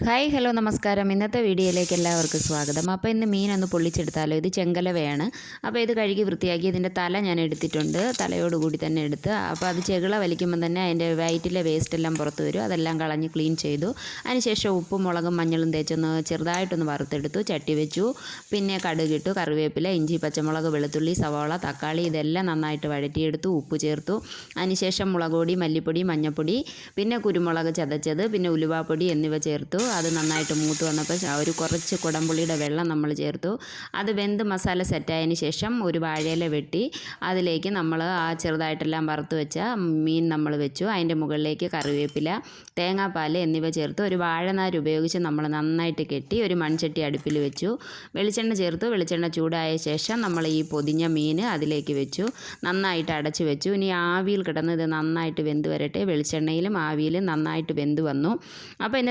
Hi hello നമസ്കാരം. ഇന്നത്തെ വീഡിയോയിലേക്ക് എല്ലാവർക്കും സ്വാഗതം. അപ്പോൾ ഇന്ന് മീനൊന്ന് പൊള്ളിച്ചെടുത്താലോ. ഇത് ചെങ്കലവയാണ്. അപ്പോൾ ഇത് കഴുകി വൃത്തിയാക്കി ഇതിൻ്റെ തല ഞാൻ എടുത്തിട്ടുണ്ട്. തലയോടുകൂടി തന്നെ എടുത്ത് അപ്പോൾ അത് ചെകിള വലിക്കുമ്പോൾ തന്നെ അതിൻ്റെ വയറ്റിലെ വേസ്റ്റ് എല്ലാം പുറത്ത് വരും. അതെല്ലാം കളഞ്ഞ് ക്ലീൻ ചെയ്തു. അതിനുശേഷം ഉപ്പും മുളകും മഞ്ഞളും തേച്ചൊന്ന് ചെറുതായിട്ടൊന്ന് വറുത്തെടുത്തു. ചട്ടി വെച്ചു. പിന്നെ കടുകിട്ടു, കറിവേപ്പില, ഇഞ്ചി, പച്ചമുളക്, വെളുത്തുള്ളി, സവാള, തക്കാളി ഇതെല്ലാം നന്നായിട്ട് വഴറ്റിയെടുത്തു. ഉപ്പ് ചേർത്തു. അതിനുശേഷം മുളക് പൊടി, മല്ലിപ്പൊടി, മഞ്ഞൾപ്പൊടി, പിന്നെ കുരുമുളക് ചതച്ചത്, പിന്നെ ഉലുവാപ്പൊടി എന്നിവ ചേർത്തു. അത് നന്നായിട്ട് മൂത്ത് വന്നപ്പോൾ ഒരു കുറച്ച് കുടംപുളിയുടെ വെള്ളം നമ്മൾ ചേർത്തു. അത് വെന്ത് മസാല സെറ്റായതിന് ശേഷം ഒരു വാഴയില വെട്ടി അതിലേക്ക് നമ്മൾ ആ ചെറുതായിട്ടെല്ലാം വറുത്ത് വെച്ച മീൻ നമ്മൾ വെച്ചു. അതിൻ്റെ മുകളിലേക്ക് കറിവേപ്പില, തേങ്ങാപ്പാൽ എന്നിവ ചേർത്ത് ഒരു വാഴനാര് ഉപയോഗിച്ച് നമ്മൾ നന്നായിട്ട് കെട്ടി ഒരു മൺചട്ടി അടുപ്പിൽ വെച്ചു. വെളിച്ചെണ്ണ ചേർത്തു. വെളിച്ചെണ്ണ ചൂടായ ശേഷം നമ്മൾ ഈ പൊതിഞ്ഞ മീൻ അതിലേക്ക് വെച്ചു. നന്നായിട്ട് അടച്ചു വെച്ചു. ഇനി ആവിയിൽ കിടന്ന് ഇത് നന്നായിട്ട് വെന്ത് വരട്ടെ. വെളിച്ചെണ്ണയിലും ആവിയിലും നന്നായിട്ട് വെന്ത് വന്നു. അപ്പോൾ